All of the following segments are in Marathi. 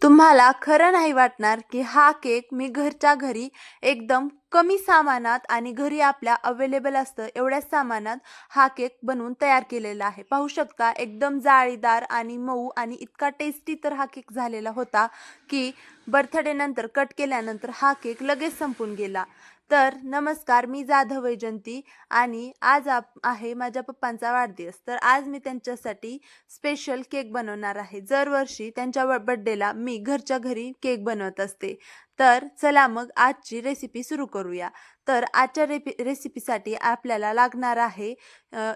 तुम्हाला खरं नाही वाटणार की हा केक मी घरच्या घरी एकदम कमी सामानात आणि घरी आपल्या अवेलेबल असतं एवढ्याच सामानात हा केक बनवून तयार केलेला आहे. पाहू शकता एकदम जाळीदार आणि मऊ आणि इतका टेस्टी तर हा केक झालेला होता की बर्थडे नंतर कट केल्यानंतर हा केक लगेच संपून गेला. तर नमस्कार, मी जाधव वैजंती आणि आज आहे माझ्या पप्पांचा वाढदिवस. तर आज मी त्यांच्यासाठी स्पेशल केक बनवणार आहे. दरवर्षी त्यांच्या बर्थडेला मी घरच्या घरी केक बनवत असते. तर चला मग आजची रेसिपी सुरू करूया. तर आजच्या रेसिपीसाठी आपल्याला लागणार आहे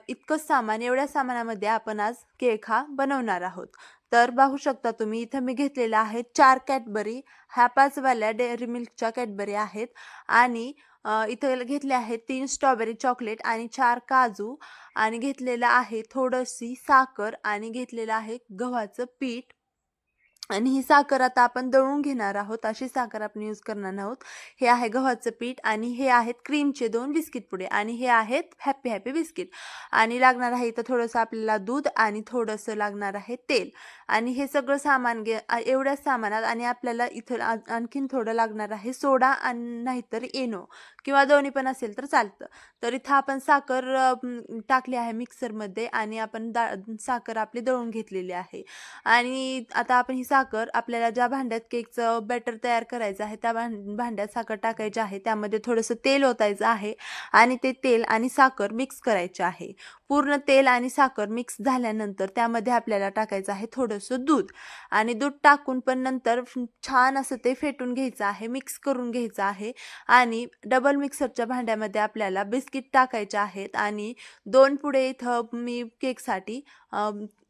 इतकंच सामान. एवढ्या सामानामध्ये आपण आज केक हा बनवणार आहोत. तर पाहू शकता तुम्ही इथं मी घेतलेला आहे 4 कॅडबरी. ह्या 5 वाल्या डेअरी मिल्कच्या कॅडबरी आहेत आणि इथं घेतले आहेत 3 स्ट्रॉबेरी चॉकलेट आणि 4 काजू आणि घेतलेलं आहे थोडीशी साखर आणि घेतलेलं आहे गव्हाचं पीठ. आणि ही साखर आता आपण दळून घेणार आहोत. अशी साखर आपण यूज करणार आहोत. हे आहे गव्हाचं पीठ आणि हे आहेत क्रीमचे 2 बिस्किट पुडे आणि हे आहेत हॅपी हॅपी बिस्किट. आणि लागणार आहे इथं थोडंसं आपल्याला दूध आणि थोडंसं लागणार आहे तेल. आणि हे सगळं सामान एवढ्याच सामानात आणि आपल्याला इथं आणखीन थोडं लागणार आहे सोडा आणि नाहीतर इनो किंवा दोन्ही पण असेल तर चालतं. तर इथं आपण साखर टाकली आहे मिक्सरमध्ये आणि आपण साखर आपली दळून घेतलेली आहे. आणि आता आपण ही साखर आपल्याला ज्या भांड्यात केकचं बॅटर तयार करायचं आहे त्या भांड्यात साखर टाकायची आहे. त्यामध्ये थोडंसं तेल ओतायचं आहे आणि ते तेल आणि साखर मिक्स करायचे आहे. पूर्ण तेल आणि साखर मिक्स झाल्यानंतर त्यामध्ये आपल्याला टाकायचं आहे थोडंसं दूध आणि दूध टाकून पण नंतर छान असं ते फेटून घ्यायचं आहे, मिक्स करून घ्यायचं आहे. आणि डबल मिक्सरच्या भांड्यामध्ये आपल्याला बिस्किट टाकायचे आहेत आणि 2 पुडे इथं मी केकसाठी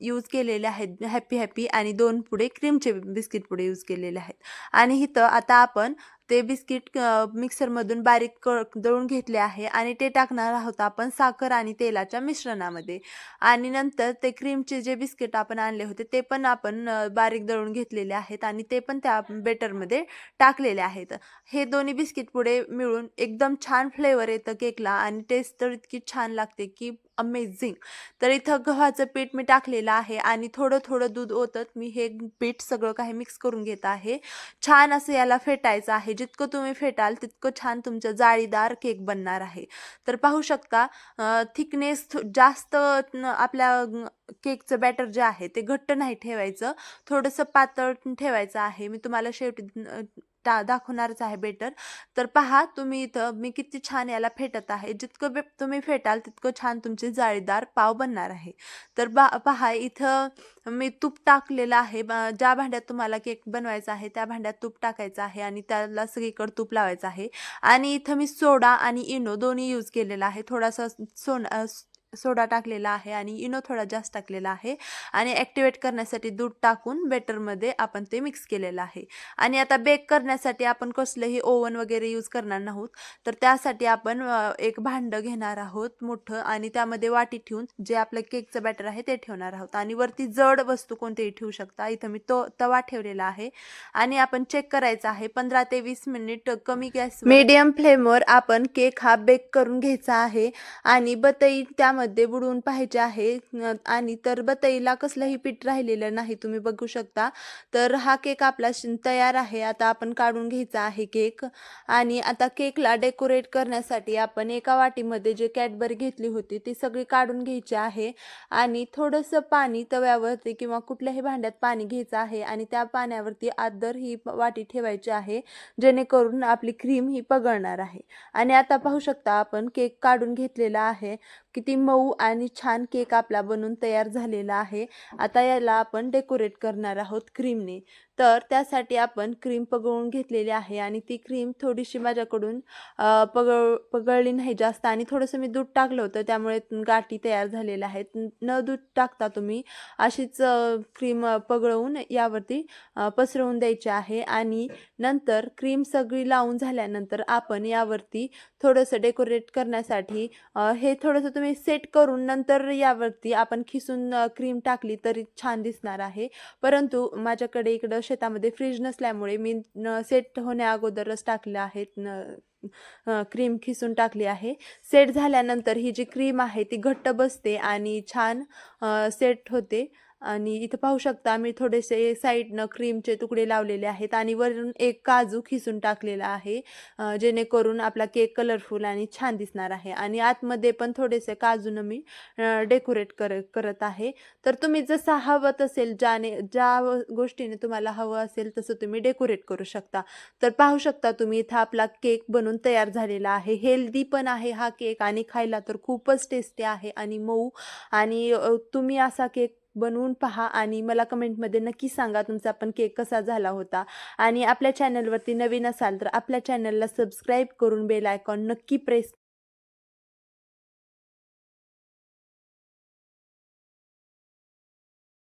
यूज केलेले आहेत हॅपी हॅपी आणि 2 पुडे क्रीमचे बिस्किट पुडे यूज केलेले आहेत. आणि इथं आता आपण ते बिस्किट मिक्सरमधून बारीक दळून घेतले आहे आणि ते टाकणार आहोत आपण साखर आणि तेलाच्या मिश्रणामध्ये. आणि नंतर ते क्रीमचे जे बिस्किट आपण आणले होते ते पण आपण बारीक दळून घेतलेले आहेत आणि ते पण त्या बेटरमध्ये टाकलेले आहेत. हे दोन्ही बिस्किट पुडे मिळून एकदम छान फ्लेवर येतं केकला आणि टेस्ट तर इतकी छान लागते की अमेझिंग. तर इथं गव्हाचं पीठ मी टाकलेलं आहे आणि थोडं थोडं दूध ओतत मी हे पीठ सगळं काही मिक्स करून घेत आहे. छान असं याला फेटायचं आहे. जितकं तुम्ही फेटाल तितकं छान तुमचं जाळीदार केक बनणार आहे. तर पाहू शकता थिकनेस जास्त आपल्या केकचं बॅटर जे आहे ते घट्ट नाही ठेवायचं, थोडंसं पातळ ठेवायचं आहे. मी तुम्हाला शेवटी दाखवणारच आहे बेटर. तर पहा तुम्ही इथं मी किती छान याला फेटत आहे. जितकं तुम्ही फेटाल तितकं छान तुमचे जाळीदार पाव बनणार आहे. तर पहा इथं मी तूप टाकलेलं आहे. ज्या भांड्यात तुम्हाला केक बनवायचा आहे त्या भांड्यात तूप टाकायचं आहे आणि त्याला सगळीकडे तूप लावायचं आहे. आणि इथं मी सोडा आणि इनो दोन्ही यूज केलेला आहे. थोडासा सोडा टाकलेला आहे आणि इनो थोडा जास्त टाकलेला आहे आणि ॲक्टिवेट करण्यासाठी दूध टाकून बेटरमध्ये आपण ते मिक्स केलेलं आहे. आणि आता बेक करण्यासाठी आपण कसलंही ओव्हन वगैरे यूज करणार नाहोत. तर त्यासाठी आपण एक भांडं घेणार आहोत मोठं आणि त्यामध्ये वाटी ठेवून जे आपलं केकचं बॅटर आहे ते ठेवणार आहोत आणि वरती जड वस्तू कोणतीही ठेवू शकता. इथं मी तवा ठेवलेला आहे आणि आपण चेक करायचं आहे 15 ते 20 मिनिट कमी गॅसवर मीडियम फ्लेमवर आपण केक हा बेक करून घ्यायचा आहे. आणि बतई त्यामध्ये बुडवून पाहायचे आहे आणि तर बतईला कसलंही पीठ राहिलेलं नाही, तुम्ही बघू शकता. तर हा केक आपला तयार आहे. आता आपण काढून घ्यायचा आहे केक. आणि आता केकला डेकोरेट करण्यासाठी आपण एका वाटीमध्ये जे कॅडबरी घेतली होती ती सगळी काढून घ्यायची आहे आणि थोडंसं पाणी तव्यावरती किंवा कुठल्याही भांड्यात पाणी घ्यायचं आहे आणि त्या पाण्यावरती आदर ही वाटी ठेवायची आहे जेणेकरून आपली क्रीम ही पगळणार आहे. आणि आता पाहू शकता आपण केक काढून घेतलेला आहे. किती मऊ आणि छान केक आपला बनून तयार झालेला आहे. आता याला आपण डेकोरेट करणार आहोत क्रीमने. तर त्यासाठी आपण क्रीम पगळून घेतलेली आहे आणि ती क्रीम थोडीशी माझ्याकडून पगळली नाही जास्त आणि थोडंसं मी दूध टाकलं होतं त्यामुळे गाठी तयार झालेल्या आहेत. न दूध टाकता तुम्ही अशीच क्रीम पगळवून यावरती पसरवून द्यायची आहे. आणि नंतर क्रीम सगळी लावून झाल्यानंतर आपण यावरती थोडंसं डेकोरेट करण्यासाठी हे थोडंसं तुम्ही सेट करून नंतर यावरती आपण खिसून क्रीम टाकली तरी छान दिसणार आहे. परंतु माझ्याकडे इकडं शेतामध्ये फ्रीज नसल्यामुळे मी सेट होण्या अगोदरच टाकले आहेत, क्रीम खिसून टाकली आहे. सेट झाल्यानंतर ही जी क्रीम आहे ती घट्ट बसते आणि छान सेट होते. आणि इथं पाहू शकता मी थोडेसे साईडनं क्रीमचे तुकडे लावलेले आहेत आणि वरून एक काजू खिसून टाकलेला आहे, जेणेकरून आपला केक कलरफुल आणि छान दिसणार आहे. आणि आतमध्ये पण थोडेसे काजूनं मी डेकोरेट करत आहे. तर तुम्ही जसं हवं असेल, गोष्टीने तुम्हाला हवं असेल तसं तुम्ही डेकोरेट करू शकता. तर पाहू शकता तुम्ही इथं आपला केक बनून तयार झालेला आहे. हेल्दी पण आहे हा केक आणि खायला तर खूपच टेस्टी आहे आणि मऊ. आणि तुम्ही असा केक बनवून पहा आणि मला कमेंटमध्ये नक्की सांगा तुमचा पण केक कसा झाला होता. आणि आपल्या चॅनलवरती नवीन असाल तर आपल्या चॅनलला सबस्क्राईब करून बेल आयकॉन नक्की प्रेस